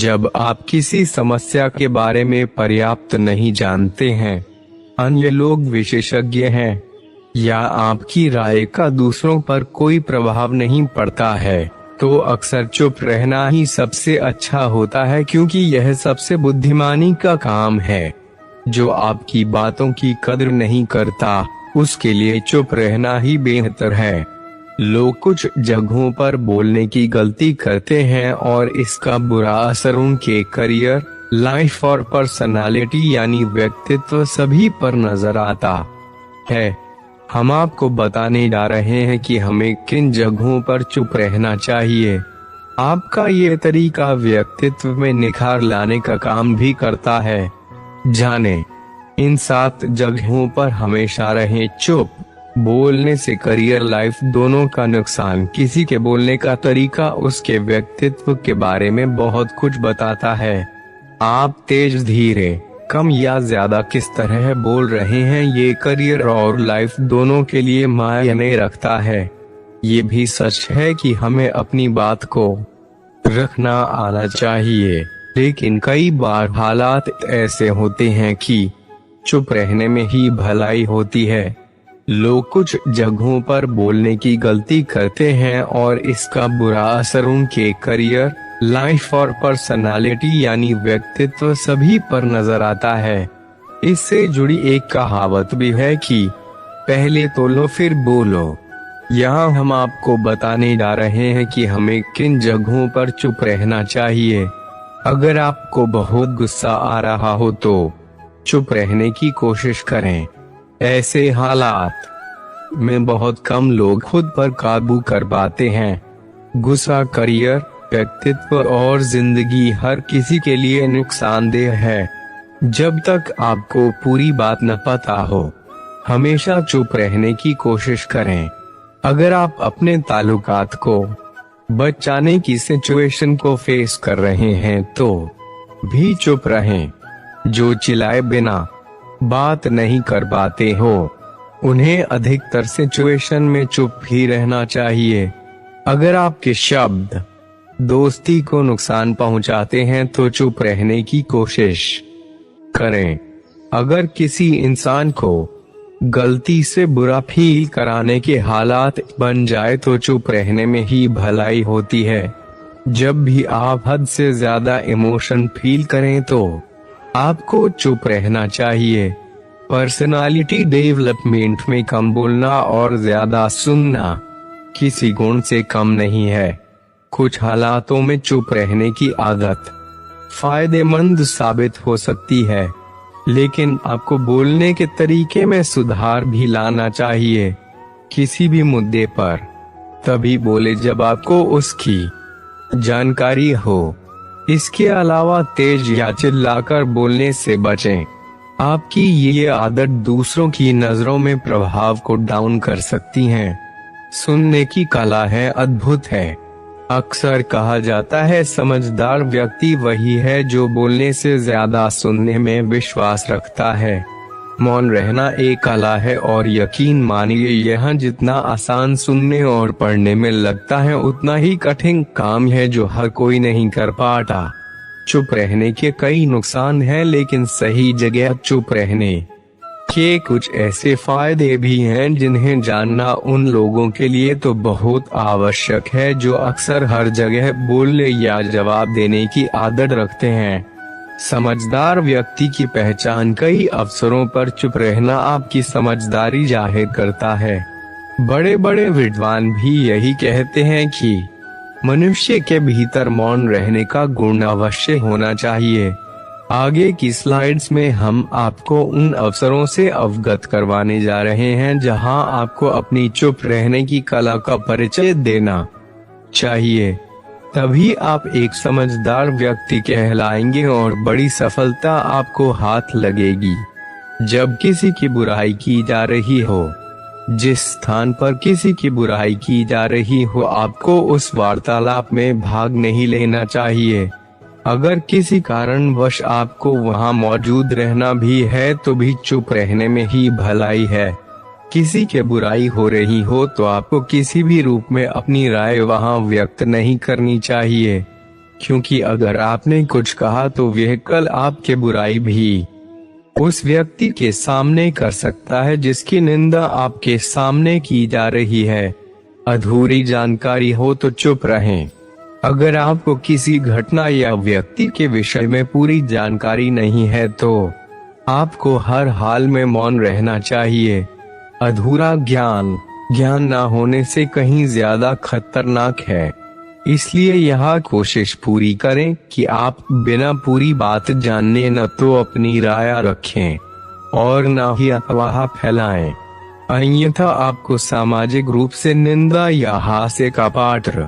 जब आप किसी समस्या के बारे में पर्याप्त नहीं जानते हैं, अन्य लोग विशेषज्ञ हैं, या आपकी राय का दूसरों पर कोई प्रभाव नहीं पड़ता है, तो अक्सर चुप रहना ही सबसे अच्छा होता है, क्योंकि यह सबसे बुद्धिमानी का काम है। जो आपकी बातों की कदर नहीं करता, उसके लिए चुप रहना ही बेहतर है। लोग कुछ जगहों पर बोलने की गलती करते हैं और इसका बुरा असर उनके करियर, लाइफ और पर्सनालिटी यानी व्यक्तित्व सभी पर नजर आता है। हम आपको बताने जा रहे हैं कि हमें किन जगहों पर चुप रहना चाहिए। आपका ये तरीका व्यक्तित्व में निखार लाने का काम भी करता है। जानें, इन 7 जगहों पर हमेशा रहें चुप। बोलने से करियर, लाइफ दोनों का नुकसान। किसी के बोलने का तरीका उसके व्यक्तित्व के बारे में बहुत कुछ बताता है। आप तेज, धीरे, कम या ज्यादा किस तरह बोल रहे हैं, ये करियर और लाइफ दोनों के लिए मायने रखता है। ये भी सच है कि हमें अपनी बात को रखना आना चाहिए, लेकिन कई बार हालात ऐसे होते हैं कि चुप रहने में ही भलाई होती है। लोग कुछ जगहों पर बोलने की गलती करते हैं और इसका बुरा असर उनके करियर, लाइफ और पर्सनालिटी यानी व्यक्तित्व सभी पर नजर आता है। इससे जुड़ी एक कहावत भी है कि पहले तोलो फिर बोलो। यहाँ हम आपको बताने जा रहे हैं कि हमें किन जगहों पर चुप रहना चाहिए। अगर आपको बहुत गुस्सा आ रहा हो तो चुप रहने की कोशिश करें। ऐसे हालात में बहुत कम लोग खुद पर काबू कर पाते हैं। गुस्सा करियर, व्यक्तित्व और जिंदगी हर किसी के लिए नुकसानदेह है। जब तक आपको पूरी बात न पता हो, हमेशा चुप रहने की कोशिश करें। अगर आप अपने ताल्लुकात को बचाने की सिचुएशन को फेस कर रहे हैं तो भी चुप रहें। जो चिल्लाए बिना बात नहीं कर पाते हो, उन्हें अधिकतर सिचुएशन में चुप ही रहना चाहिए। अगर आपके शब्द दोस्ती को नुकसान पहुंचाते हैं तो चुप रहने की कोशिश करें। अगर किसी इंसान को गलती से बुरा फील कराने के हालात बन जाए तो चुप रहने में ही भलाई होती है। जब भी आप हद से ज्यादा इमोशन फील करें तो आपको चुप रहना चाहिए। पर्सनालिटी डेवलपमेंट में कम बोलना और ज्यादा सुनना किसी गुण से कम नहीं है। कुछ हालातों में चुप रहने की आदत फायदेमंद साबित हो सकती है, लेकिन आपको बोलने के तरीके में सुधार भी लाना चाहिए। किसी भी मुद्दे पर तभी बोले जब आपको उसकी जानकारी हो। इसके अलावा तेज या चिल्लाकर बोलने से बचें। आपकी ये आदत दूसरों की नजरों में प्रभाव को डाउन कर सकती है। सुनने की कला है अद्भुत है। अक्सर कहा जाता है समझदार व्यक्ति वही है जो बोलने से ज्यादा सुनने में विश्वास रखता है। मौन रहना एक कला है और यकीन मानिए यह जितना आसान सुनने और पढ़ने में लगता है उतना ही कठिन काम है जो हर कोई नहीं कर पाता। चुप रहने के कई नुकसान हैं, लेकिन सही जगह चुप रहने के कुछ ऐसे फायदे भी हैं जिन्हें जानना उन लोगों के लिए तो बहुत आवश्यक है जो अक्सर हर जगह बोलने या जवाब देने की आदत रखते हैं। समझदार व्यक्ति की पहचान कई अवसरों पर चुप रहना आपकी समझदारी जाहिर करता है। बड़े बड़े विद्वान भी यही कहते हैं कि मनुष्य के भीतर मौन रहने का गुण अवश्य होना चाहिए। आगे की स्लाइड्स में हम आपको उन अवसरों से अवगत करवाने जा रहे हैं जहां आपको अपनी चुप रहने की कला का परिचय देना चाहिए। तभी आप एक समझदार व्यक्ति कहलाएंगे और बड़ी सफलता आपको हाथ लगेगी। जब किसी की बुराई की जा रही हो, जिस स्थान पर किसी की बुराई की जा रही हो, आपको उस वार्तालाप में भाग नहीं लेना चाहिए। अगर किसी कारणवश आपको वहां मौजूद रहना भी है तो भी चुप रहने में ही भलाई है। किसी के बुराई हो रही हो तो आपको किसी भी रूप में अपनी राय वहां व्यक्त नहीं करनी चाहिए। क्योंकि अगर आपने कुछ कहा तो वह कल आपके बुराई भी उस व्यक्ति के सामने कर सकता है जिसकी निंदा आपके सामने की जा रही है। अधूरी जानकारी हो तो चुप रहें। अगर आपको किसी घटना या व्यक्ति के विषय में पूरी जानकारी नहीं है तो आपको हर हाल में मौन रहना चाहिए। अधूरा ज्ञान न होने से कहीं ज्यादा खतरनाक है। इसलिए यह कोशिश पूरी करें कि आप बिना पूरी बात जानने न तो अपनी राय रखें और न ही अफवाह फैलाएं, अन्यथा आपको सामाजिक रूप से निंदा या हास्य का पात्र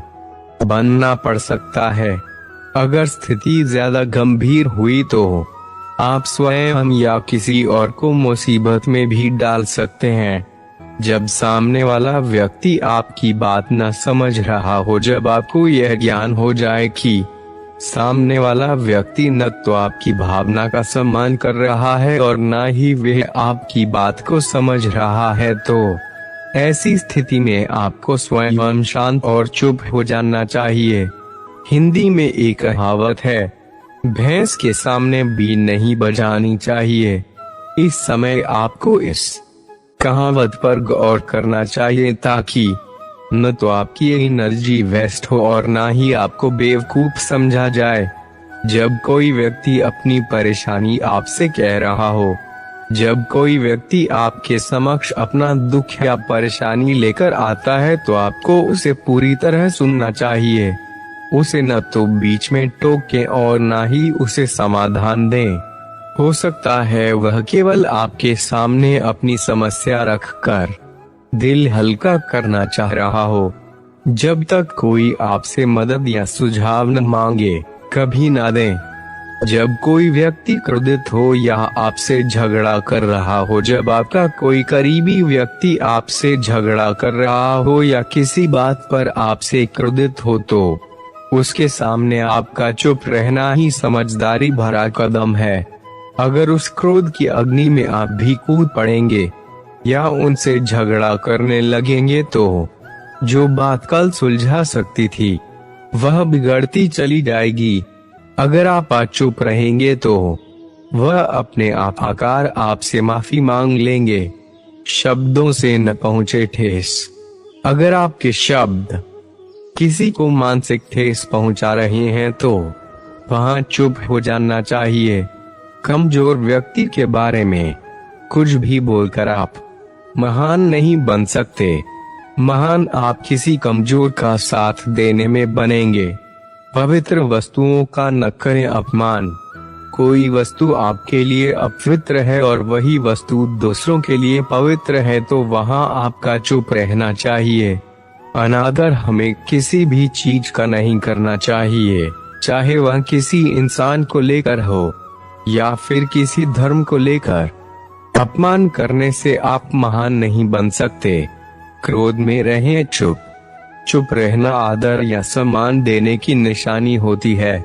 बनना पड़ सकता है। अगर स्थिति ज्यादा गंभीर हुई तो आप स्वयं या किसी और को मुसीबत में भी डाल सकते हैं। जब सामने वाला व्यक्ति आपकी बात न समझ रहा हो, जब आपको यह ज्ञान हो जाए कि सामने वाला व्यक्ति न तो आपकी भावना का सम्मान कर रहा है और न ही वह आपकी बात को समझ रहा है, तो ऐसी स्थिति में आपको स्वयं शांत और चुप हो जाना चाहिए। हिंदी में एक कहावत है, भैंस के सामने बीन नहीं बजानी चाहिए। इस समय आपको इस कहावत पर गौर करना चाहिए ताकि न तो आपकी एनर्जी वेस्ट हो और ना ही आपको बेवकूफ समझा जाए। जब कोई व्यक्ति अपनी परेशानी आपसे कह रहा हो, जब कोई व्यक्ति आपके समक्ष अपना दुख या परेशानी लेकर आता है तो आपको उसे पूरी तरह सुनना चाहिए। उसे न तो बीच में टोकें और ना ही उसे समाधान दें। हो सकता है वह केवल आपके सामने अपनी समस्या रखकर दिल हल्का करना चाह रहा हो। जब तक कोई आपसे मदद या सुझाव न मांगे, कभी ना दें। जब कोई व्यक्ति क्रोधित हो या आपसे झगड़ा कर रहा हो, जब आपका कोई करीबी व्यक्ति आपसे झगड़ा कर रहा हो या किसी बात पर आपसे क्रोधित हो, तो उसके सामने आपका चुप रहना ही समझदारी भरा कदम है। अगर उस क्रोध की अग्नि में आप भी कूद पड़ेंगे या उनसे झगड़ा करने लगेंगे तो जो बात कल सुलझा सकती थी वह बिगड़ती चली जाएगी। अगर आप आज चुप रहेंगे तो वह अपने आप आकार आपसे माफी मांग लेंगे। शब्दों से न पहुंचे ठेस। अगर आपके शब्द किसी को मानसिक ठेस पहुंचा रहे हैं तो वहां चुप हो जाना चाहिए। कमजोर व्यक्ति के बारे में कुछ भी बोलकर आप महान नहीं बन सकते। महान आप किसी कमजोर का साथ देने में बनेंगे। पवित्र वस्तुओं का न करें अपमान। कोई वस्तु आपके लिए अपवित्र है और वही वस्तु दूसरों के लिए पवित्र है तो वहां आपका चुप रहना चाहिए। अनादर हमें किसी भी चीज का नहीं करना चाहिए, चाहे वह किसी इंसान को लेकर हो या फिर किसी धर्म को लेकर। अपमान करने से आप महान नहीं बन सकते। क्रोध में रहें चुप। चुप रहना आदर या सम्मान देने की निशानी होती है।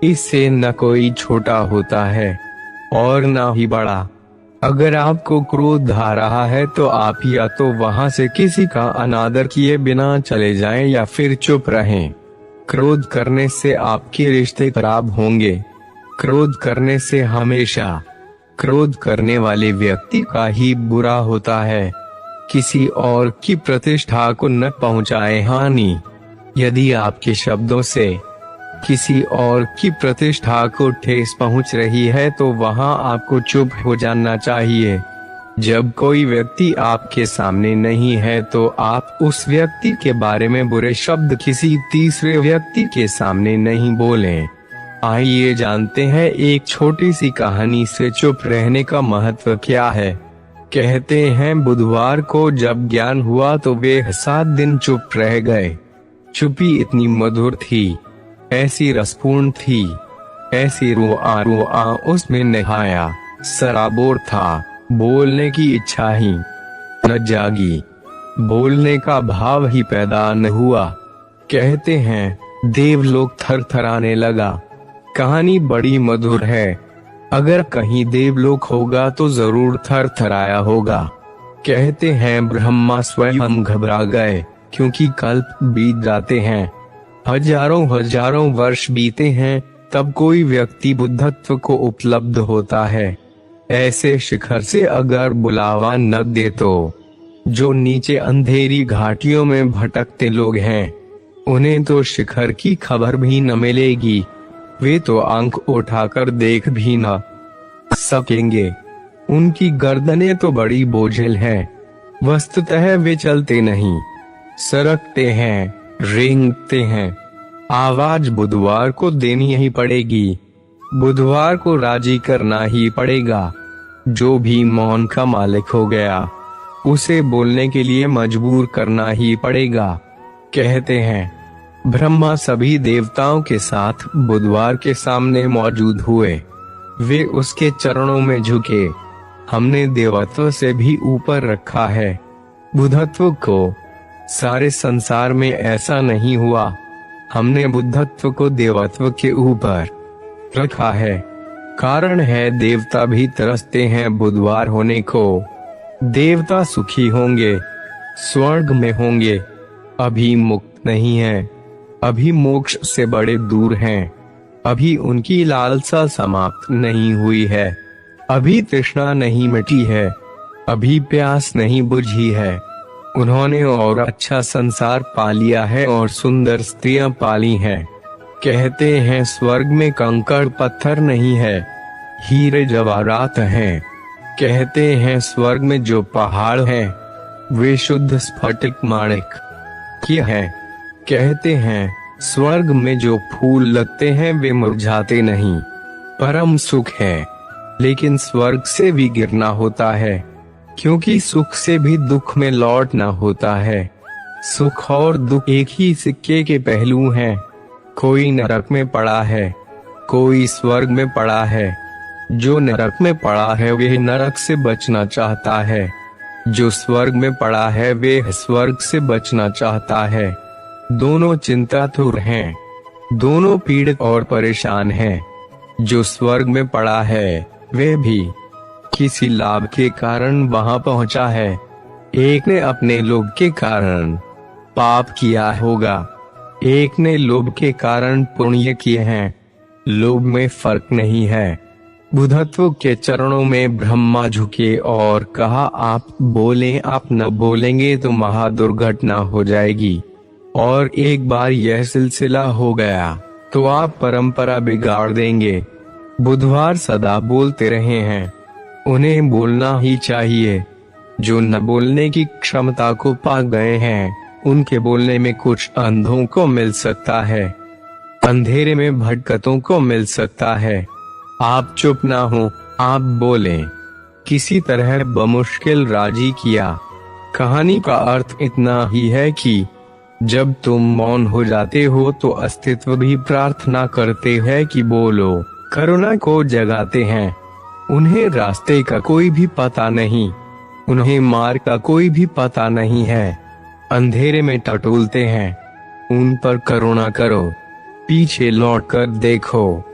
इससे न कोई छोटा होता है और न ही बड़ा। अगर आपको क्रोध आ रहा है तो आप या तो वहां से किसी का अनादर किए बिना चले जाएं या फिर चुप रहें। क्रोध करने से आपके रिश्ते खराब होंगे। क्रोध करने से हमेशा क्रोध करने वाले व्यक्ति का ही बुरा होता है। किसी और की प्रतिष्ठा को न पहुंचाए हानि। यदि आपके शब्दों से किसी और की प्रतिष्ठा को ठेस पहुंच रही है तो वहां आपको चुप हो जाना चाहिए। जब कोई व्यक्ति आपके सामने नहीं है तो आप उस व्यक्ति के बारे में बुरे शब्द किसी तीसरे व्यक्ति के सामने नहीं बोलें। आइए जानते हैं एक छोटी सी कहानी से चुप रहने का महत्व क्या है। कहते हैं बुधवार को जब ज्ञान हुआ तो वे 7 दिन चुप रह गए। चुप्पी इतनी मधुर थी, ऐसी रसपूर्ण थी, ऐसी रुआ उसमें नहाया सराबोर था। बोलने की इच्छा ही न जागी, बोलने का भाव ही पैदा न हुआ। कहते हैं देवलोक थरथराने लगा। कहानी बड़ी मधुर है। अगर कहीं देवलोक होगा तो जरूर थरथराया होगा। कहते हैं ब्रह्मा स्वयं घबरा गए क्योंकि कल्प बीत जाते हैं, हजारों वर्ष बीते हैं, तब कोई व्यक्ति बुद्धत्व को उपलब्ध होता है। ऐसे शिखर से अगर बुलावा न दे तो जो नीचे अंधेरी घाटियों में भटकते लोग हैं, उन्हें तो शिखर की खबर भी न मिलेगी। वे तो आंख उठाकर देख भी न सकेंगे। उनकी गर्दनें तो बड़ी बोझिल हैं। वस्तुतः वे चलते नहीं, सरकते हैं, रेंगते हैं। आवाज बुधवार को देनी ही पड़ेगी। बुधवार को राजी करना ही पड़ेगा। जो भी मौन का मालिक हो गया, उसे बोलने के लिए मजबूर करना ही पड़ेगा। कहते हैं ब्रह्मा सभी देवताओं के साथ बुधवार के सामने मौजूद हुए। वे उसके चरणों में झुके। हमने देवत्व से भी ऊपर रखा है बुद्धत्व को। सारे संसार में ऐसा नहीं हुआ। हमने बुद्धत्व को देवत्व के ऊपर रखा है। कारण है देवता भी तरसते हैं बुधवार होने को। देवता सुखी होंगे, स्वर्ग में होंगे, अभी मुक्त नहीं है, अभी मोक्ष से बड़े दूर हैं। अभी उनकी लालसा समाप्त नहीं हुई है, अभी तृष्णा नहीं मिटी है, अभी प्यास नहीं बुझी है। उन्होंने और अच्छा संसार पा लिया है और सुंदर स्त्रियां पाली हैं। कहते हैं स्वर्ग में कंकड़ पत्थर नहीं है, हीरे जवाहरात हैं। कहते हैं स्वर्ग में जो पहाड़ हैं, वे शुद्ध स्फटिक माणिक की हैं। कहते हैं स्वर्ग में जो फूल लगते हैं वे मुरझाते नहीं। परम सुख है, लेकिन स्वर्ग से भी गिरना होता है, क्योंकि सुख से भी दुख में लौटना होता है। सुख और दुख एक ही सिक्के के पहलू हैं। कोई नरक में पड़ा है, कोई स्वर्ग में पड़ा है। जो नरक में पड़ा है वह नरक से बचना चाहता है, जो स्वर्ग में पड़ा है वह स्वर्ग से बचना चाहता है। दोनों चिंतातुर हैं, दोनों पीड़ित और परेशान हैं। जो स्वर्ग में पड़ा है वह भी किसी लाभ के कारण वहां पहुंचा है। एक ने अपने लोभ के कारण पाप किया होगा, एक ने लोभ के कारण पुण्य किए हैं। लोभ में फर्क नहीं है। बुद्धत्व के चरणों में ब्रह्मा झुके और कहा आप बोलें, आप न बोलेंगे तो महादुर्घटना हो जाएगी। और एक बार यह सिलसिला हो गया तो आप परंपरा बिगाड़ देंगे। बुधवार सदा बोलते रहे हैं, उन्हें बोलना ही चाहिए। जो न बोलने की क्षमता को पा गए हैं, उनके बोलने में कुछ अंधों को मिल सकता है, अंधेरे में भटकतों को मिल सकता है। आप चुप ना हो, आप बोलें। किसी तरह बमुश्किल राजी किया। कहानी का अर्थ इतना ही है कि जब तुम मौन हो जाते हो तो अस्तित्व भी प्रार्थना करते हैं कि बोलो। करुणा को जगाते हैं। उन्हें रास्ते का कोई भी पता नहीं, उन्हें मार्ग का कोई भी पता नहीं है। अंधेरे में टटोलते हैं, उन पर करुणा करो। पीछे लौटकर देखो।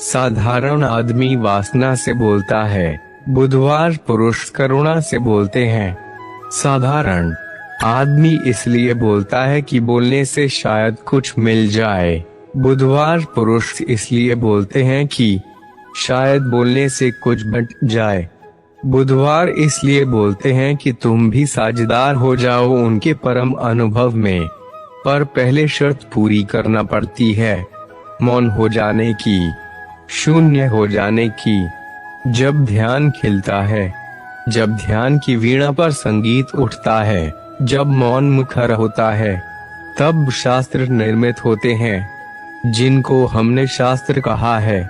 साधारण आदमी वासना से बोलता है, बुधवार पुरुष करुणा से बोलते हैं। साधारण आदमी इसलिए बोलता है कि बोलने से शायद कुछ मिल जाए। बुधवार पुरुष इसलिए बोलते हैं कि शायद बोलने से कुछ बट जाए। बुधवार इसलिए बोलते हैं कि तुम भी साझेदार हो जाओ उनके परम अनुभव में। पर पहले शर्त पूरी करना पड़ती है, मौन हो जाने की, शून्य हो जाने की। जब ध्यान खिलता है, जब ध्यान की वीणा पर संगीत उठता है, जब मौन मुखर होता है, तब शास्त्र निर्मित होते हैं। जिनको हमने शास्त्र कहा है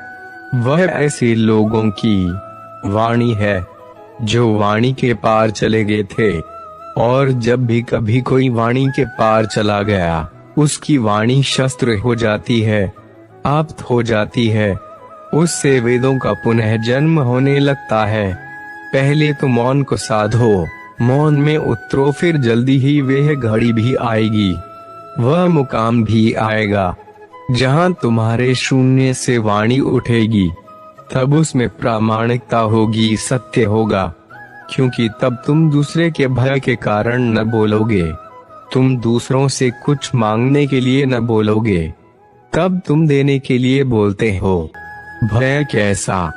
वह ऐसे लोगों की वाणी है जो वाणी के पार चले गए थे। और जब भी कभी कोई वाणी के पार चला गया, उसकी वाणी शस्त्र हो जाती है, आप्त हो जाती है। उससे वेदों का पुनः जन्म होने लगता है। पहले तो मौन को साधो, मौन में उतरो, फिर जल्दी ही वह घड़ी भी आएगी, वह मुकाम भी आएगा जहां तुम्हारे शून्य से वाणी उठेगी। तब उसमें प्रामाणिकता होगी, सत्य होगा, क्योंकि तब तुम दूसरे के भय के कारण न बोलोगे, तुम दूसरों से कुछ मांगने के लिए न बोलोगे, तब तुम देने के लिए बोलते हो। भय कैसा,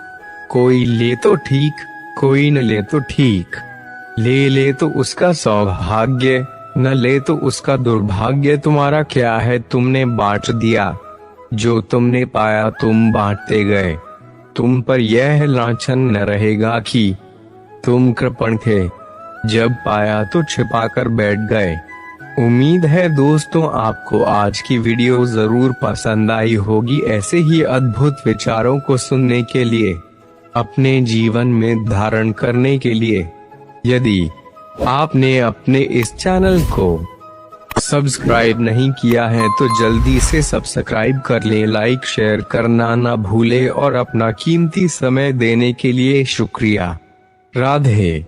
कोई ले तो ठीक, कोई न ले तो ठीक। ले तो उसका सौभाग्य, न ले तो उसका दुर्भाग्य। तुम्हारा क्या है, तुमने बांट दिया, जो तुमने पाया तुम बांटते गए। तुम पर यह लांछन न रहेगा कि तुम कृपण थे, जब पाया तो छिपा कर बैठ गए। उम्मीद है दोस्तों आपको आज की वीडियो जरूर पसंद आई होगी। ऐसे ही अद्भुत विचारों को सुनने के लिए, अपने जीवन में धारण करने के लिए, यदि आपने अपने इस चैनल को सब्सक्राइब नहीं किया है तो जल्दी से सब्सक्राइब कर लें। लाइक शेयर करना ना भूलें और अपना कीमती समय देने के लिए शुक्रिया। राधे।